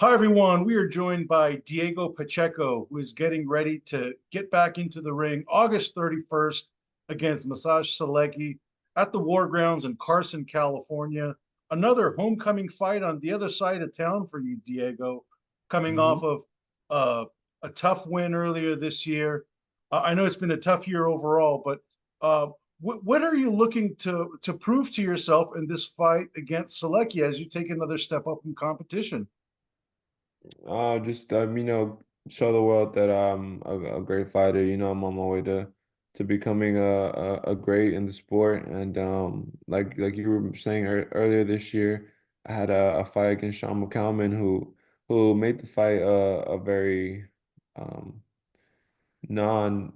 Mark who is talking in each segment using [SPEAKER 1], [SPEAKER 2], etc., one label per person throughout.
[SPEAKER 1] Hi, everyone. We are joined by Diego Pacheco, who is getting ready to get back into the ring August 31st against Massage Salecki at the War Grounds in Carson, California. Another homecoming fight on the other side of town for you, Diego, coming
[SPEAKER 2] hmm
[SPEAKER 1] off of a tough win earlier this year. I know it's been a tough year overall, but what are you looking to prove to yourself in this fight against Salecki as you take another step up in competition?
[SPEAKER 2] just show the world that I'm a great fighter. I'm on my way to becoming a great in the sport. And like you were saying earlier this year, I had a fight against Sean McCalman, who made the fight a very non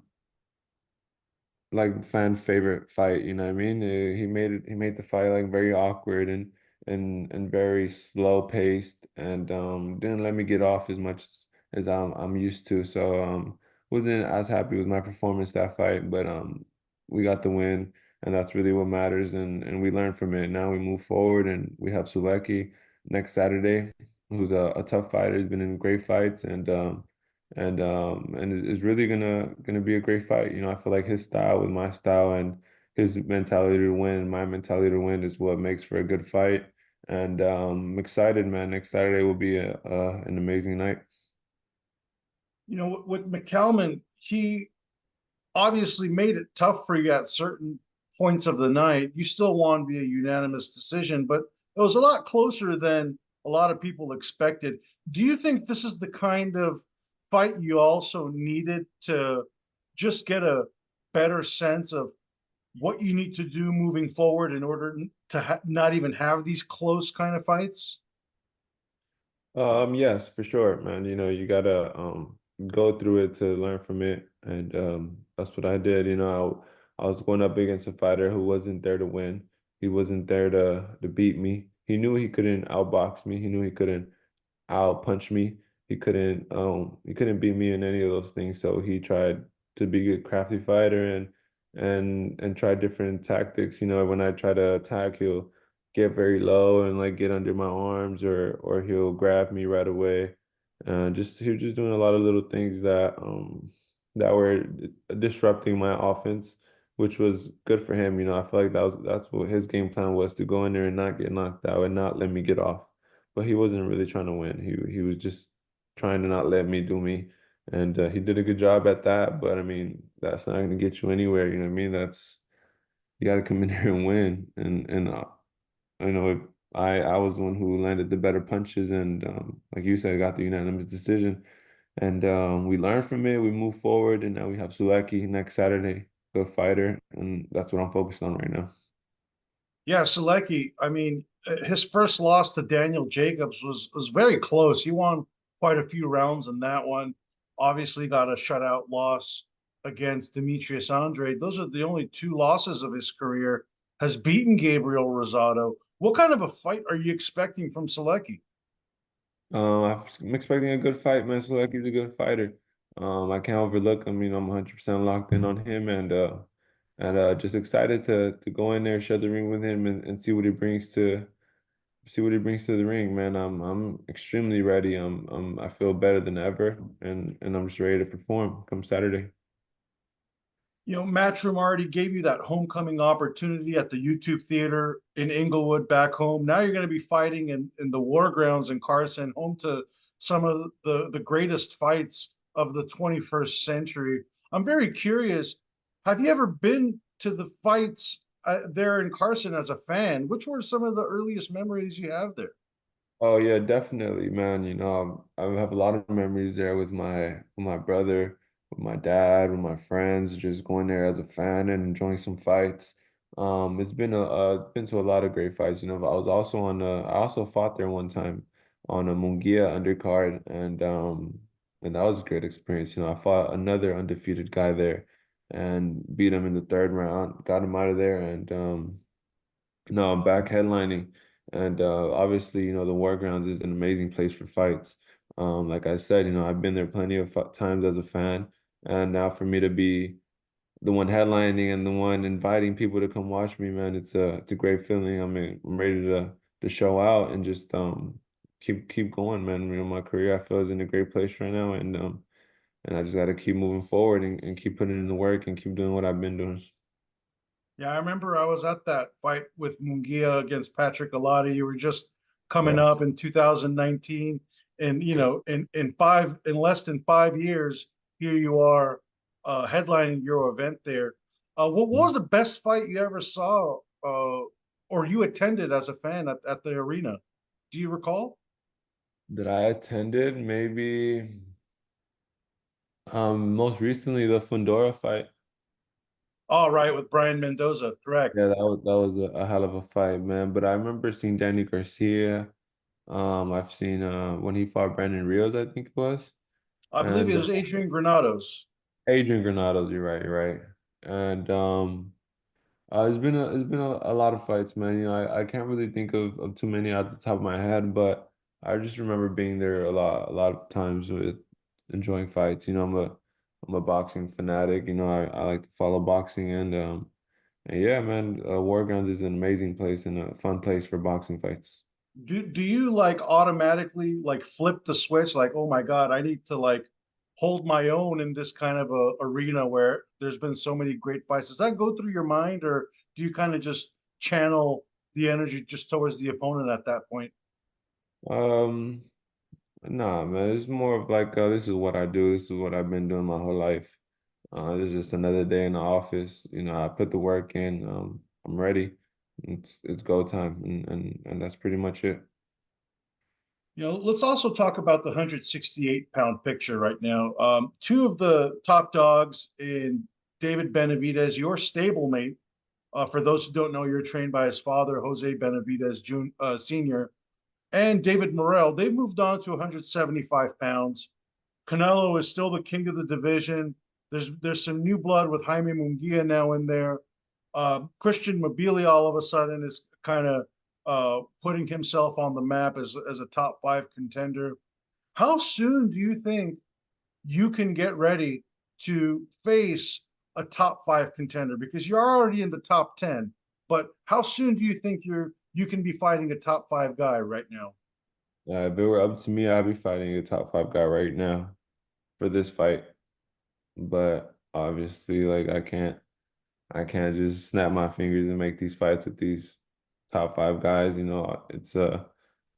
[SPEAKER 2] like fan favorite fight, you know what I mean? He made the fight like very awkward and very slow paced and didn't let me get off as much as I'm used to. So wasn't as happy with my performance that fight, but we got the win and that's really what matters and we learned from it. Now we move forward and we have Sulecki next Saturday, who's a tough fighter. He's been in great fights and it's really gonna be a great fight. I feel like his style with my style and his mentality to win, my mentality to win is what makes for a good fight. And I'm excited, man. Next Saturday will be an amazing night.
[SPEAKER 1] With McCalman, he obviously made it tough for you at certain points of the night. You still won via unanimous decision, but it was a lot closer than a lot of people expected. Do you think this is the kind of fight you also needed to just get a better sense of what you need to do moving forward in order to not even have these close kind of fights?
[SPEAKER 2] Yes, for sure, man. You gotta go through it to learn from it, and that's what I did. I was going up against a fighter who wasn't there to win. He wasn't there to beat me. He knew he couldn't outbox me. He knew he couldn't out punch me. He couldn't beat me in any of those things. So he tried to be a crafty fighter and try different tactics. When I try to attack, he'll get very low and like get under my arms or he'll grab me right away. Just he was just doing a lot of little things that were disrupting my offense, which was good for him. I feel like that's what his game plan was, to go in there and not get knocked out and not let me get off, but he wasn't really trying to win. He was just trying to not let me do me, and he did a good job at that. But I mean, that's not going to get you anywhere. You know what I mean? You got to come in here and win. And if I was the one who landed the better punches, and like you said, got the unanimous decision, and we learned from it. We moved forward, and now we have Suleki next Saturday, good fighter, and that's what I'm focused on right now.
[SPEAKER 1] Yeah, Selecki. I mean, his first loss to Daniel Jacobs was very close. He won quite a few rounds in that one. Obviously, got a shutout loss against Demetrius Andrade. Those are the only two losses of his career. Has beaten Gabriel Rosado. What kind of a fight are you expecting from Selecki?
[SPEAKER 2] I'm expecting a good fight, man. Suleki's a good fighter. I can't overlook him. I'm 100% locked in on him, and just excited to go in there, share the ring with him, and see what he brings to the ring, man. I'm extremely ready. I feel better than ever, and I'm just ready to perform come Saturday.
[SPEAKER 1] Matchroom already gave you that homecoming opportunity at the YouTube Theater in Inglewood back home. Now you're going to be fighting in the War Grounds in Carson, home to some of the greatest fights of the 21st century. I'm very curious. Have you ever been to the fights there in Carson as a fan? Which were some of the earliest memories you have there?
[SPEAKER 2] Oh yeah, definitely, man. I have a lot of memories there with my brother, with my dad, with my friends, just going there as a fan and enjoying some fights. It's been to a lot of great fights. I also fought there one time on a Mungia undercard, and that was a great experience. I fought another undefeated guy there and beat him in the third round, got him out of there, and no, I'm back headlining, and obviously, the War Grounds is an amazing place for fights. Like I said, I've been there plenty of times as a fan, and now for me to be the one headlining and the one inviting people to come watch me, man, it's a great feeling. I mean, I'm ready to show out and keep going, man. You know, my career I feel is in a great place right now, and I just got to keep moving forward and keep putting in the work and keep doing what I've been doing.
[SPEAKER 1] Yeah, I remember I was at that fight with Munguia against Patrick Alati. You were just coming up
[SPEAKER 2] Yes.
[SPEAKER 1] in 2019, and in less than 5 years, here you are headlining your event there. What was the best fight you ever saw or you attended as a fan at the arena? Do you recall?
[SPEAKER 2] That I attended, maybe most recently the Fundora fight.
[SPEAKER 1] All right, with Brian Mendoza, correct.
[SPEAKER 2] Yeah, that was a hell of a fight, man. But I remember seeing Danny Garcia. I've seen when he fought Brandon Rios, I think it was.
[SPEAKER 1] I believe it
[SPEAKER 2] And
[SPEAKER 1] was Adrian Granados.
[SPEAKER 2] Adrian Granados, you're right. And it's been a lot of fights, man. You know, I can't really think of too many at the top of my head, but I just remember being there a lot of times with enjoying fights. You know, I'm a boxing fanatic. You know, I like to follow boxing and yeah, man, War Grounds is an amazing place and a fun place for boxing fights.
[SPEAKER 1] Do you like automatically like flip the switch like, oh my God, I need to like hold my own in this kind of a arena where there's been so many great fights? Does that go through your mind, or do you kind of just channel the energy just towards the opponent at that point?
[SPEAKER 2] Um, nah, man, it's more of like this is what I do. This is what I've been doing my whole life. It's just another day in the office. You know, I put the work in. I'm ready. It's go time, and that's pretty much it.
[SPEAKER 1] Let's also talk about the 168-pound picture right now. Two of the top dogs in David Benavidez, your stablemate. For those who don't know, you're trained by his father, Jose Benavidez Sr., and David Morrell. They've moved on to 175 pounds. Canelo is still the king of the division. There's some new blood with Jaime Munguia now in there. Christian Mobili all of a sudden is kind of putting himself on the map as a top five contender. How soon do you think you can get ready to face a top five contender? Because you're already in the top 10, but how soon do you think you can be fighting a top five guy right now?
[SPEAKER 2] If it were up to me, I'd be fighting a top five guy right now for this fight. But obviously, like I can't just snap my fingers and make these fights with these top five guys. You know, it's a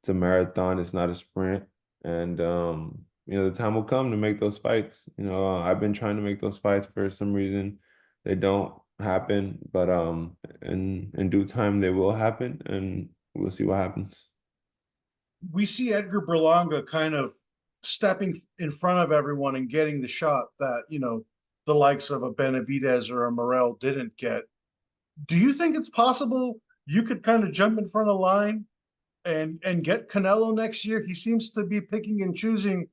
[SPEAKER 2] marathon. It's not a sprint. And you know, the time will come to make those fights. You know, I've been trying to make those fights for some reason. They don't happen, but in due time they will happen, and we'll see what happens.
[SPEAKER 1] We see Edgar Berlanga kind of stepping in front of everyone and getting the shot that, the likes of a Benavidez or a Morel didn't get. Do you think it's possible you could kind of jump in front of line and get Canelo next year? He seems to be picking and choosing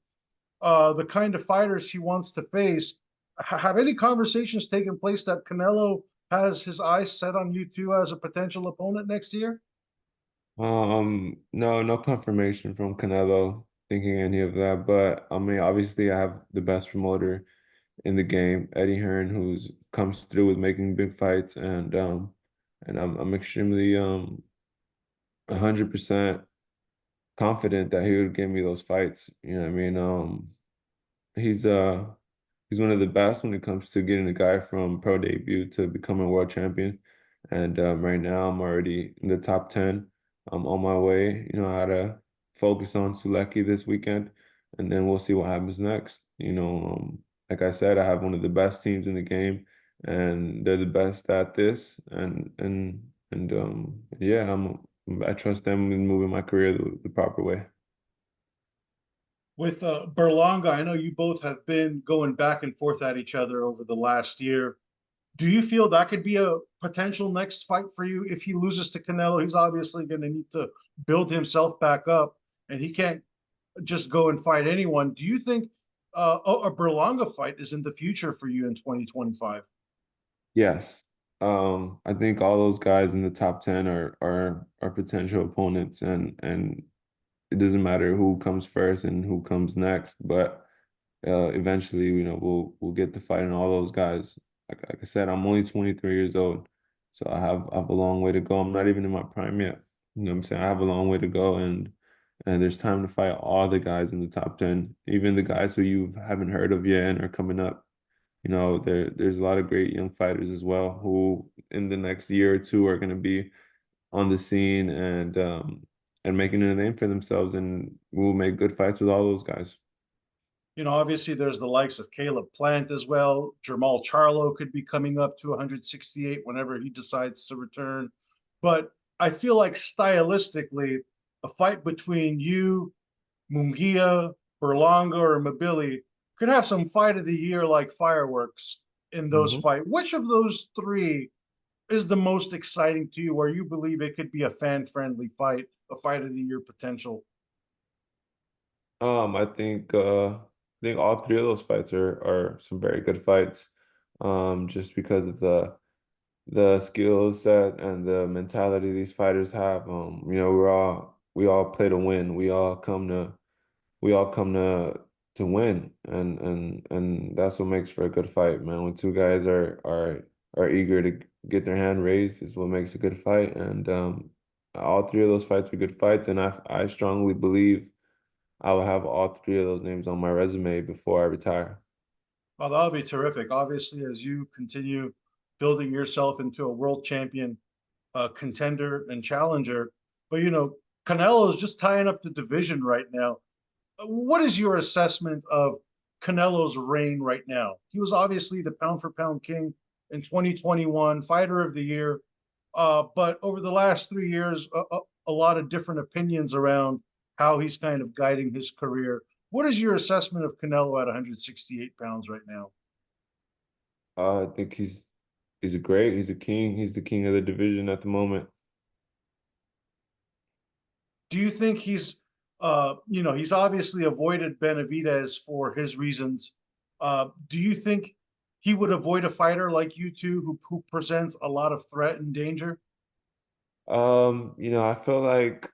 [SPEAKER 1] the kind of fighters he wants to face. Have any conversations taken place that Canelo has his eyes set on you two as a potential opponent next year?
[SPEAKER 2] No, no confirmation from Canelo thinking any of that, but I mean, obviously, I have the best promoter in the game, Eddie Hearn, who's comes through with making big fights, and I'm extremely 100% confident that he would give me those fights. You know what I mean? He's uh he's one of the best when it comes to getting a guy from pro debut to becoming a world champion. And right now I'm already in the top 10. I'm on my way. You know, I had to focus on Suleki this weekend, and then we'll see what happens next. You know, like I said, I have one of the best teams in the game, and they're the best at this. And yeah, I trust them in moving my career the proper way.
[SPEAKER 1] With Berlanga, I know you both have been going back and forth at each other over the last year. Do you feel that could be a potential next fight for you if he loses to Canelo? He's obviously going to need to build himself back up, and he can't just go and fight anyone. Do you think a Berlanga fight is in the future for you in 2025?
[SPEAKER 2] Yes. I think all those guys in the top 10 are potential opponents, and it doesn't matter who comes first and who comes next, but eventually, you know, we'll get to fighting all those guys. Like I said, I'm only 23 years old, so I have a long way to go. I'm not even in my prime yet. You know what I'm saying? I have a long way to go, and there's time to fight all the guys in the top 10, even the guys who you haven't heard of yet and are coming up. There's a lot of great young fighters as well who in the next year or two are going to be on the scene and making a name for themselves, and will make good fights with all those guys.
[SPEAKER 1] Obviously there's the likes of Caleb Plant as well. Jermall Charlo could be coming up to 168 whenever he decides to return. But I feel like stylistically, a fight between you, Munguia, Berlanga, or Mabili could have some fight of the year like fireworks in those
[SPEAKER 2] Hmm.
[SPEAKER 1] fights. Which of those three is the most exciting to you, where you believe it could be a fan-friendly fight, a fight of the year potential?
[SPEAKER 2] I think all three of those fights are some very good fights. Just because of the skill set and the mentality these fighters have. We all play to win. We all come to win, and that's what makes for a good fight, man. When two guys are eager to get their hand raised is what makes a good fight. And all three of those fights were good fights, and I strongly believe I will have all three of those names on my resume before I retire.
[SPEAKER 1] Well, that would be terrific. Obviously, as you continue building yourself into a world champion, contender and challenger, but Canelo is just tying up the division right now. What is your assessment of Canelo's reign right now? He was obviously the pound for pound king in 2021, fighter of the year. But over the last 3 years, a lot of different opinions around how he's kind of guiding his career. What is your assessment of Canelo at 168 pounds right now?
[SPEAKER 2] I think he's a king. He's the king of the division at the moment.
[SPEAKER 1] Do you think he's obviously avoided Benavidez for his reasons. Do you think he would avoid a fighter like you two who presents a lot of threat and danger?
[SPEAKER 2] I feel like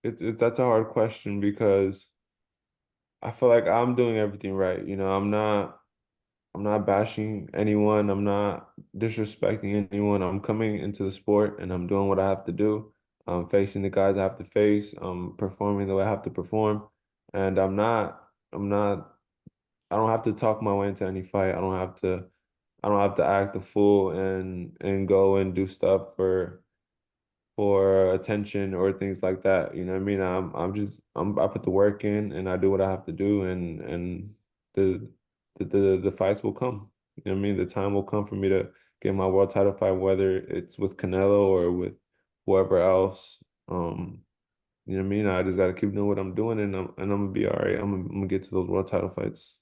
[SPEAKER 2] that's a hard question because I feel like I'm doing everything right. I'm not bashing anyone. I'm not disrespecting anyone. I'm coming into the sport and I'm doing what I have to do. I'm facing the guys I have to face. I'm performing the way I have to perform. And I don't have to talk my way into any fight. I don't have to act a fool and go and do stuff for attention or things like that. You know what I mean? I put the work in and I do what I have to do, and the the fights will come. You know what I mean? The time will come for me to get my world title fight, whether it's with Canelo or with whoever else. You know what I mean? I just got to keep doing what I'm doing, and I'm gonna be all right. I'm gonna get to those world title fights.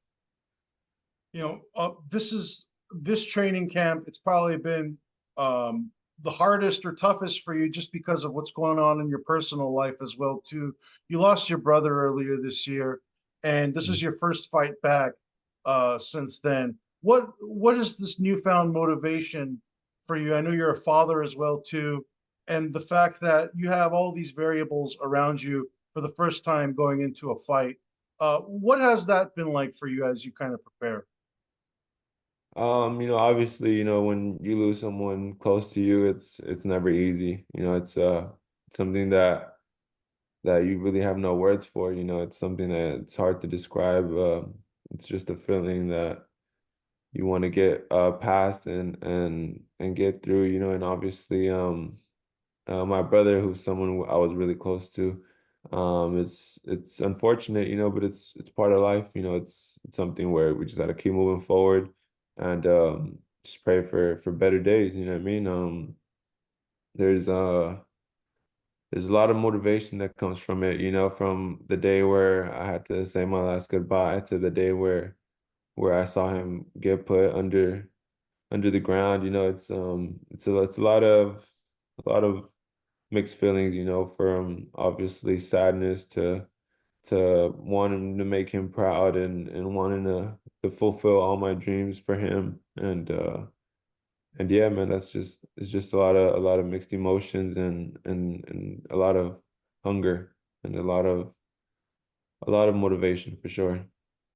[SPEAKER 1] This training camp. It's probably been the hardest or toughest for you just because of what's going on in your personal life as well too. You lost your brother earlier this year, and this is your first fight back since then. What is this newfound motivation for you? I know you're a father as well too, and the fact that you have all these variables around you for the first time going into a fight. What has that been like for you as you kind of prepare?
[SPEAKER 2] Obviously, when you lose someone close to you, it's never easy. It's something that you really have no words for. It's something that it's hard to describe. It's just a feeling that you want to get past and get through. And obviously, my brother, who's someone who I was really close to, it's unfortunate, but it's part of life. It's something where we just got to keep moving forward and just pray for better days. You know what I mean? There's uh there's a lot of motivation that comes from it, from the day where I had to say my last goodbye to the day where I saw him get put under the ground. It's a lot of mixed feelings, from obviously sadness to wanting to make him proud and wanting to fulfill all my dreams for him. And yeah, man, it's just a lot of mixed emotions and a lot of hunger and a lot of motivation for sure.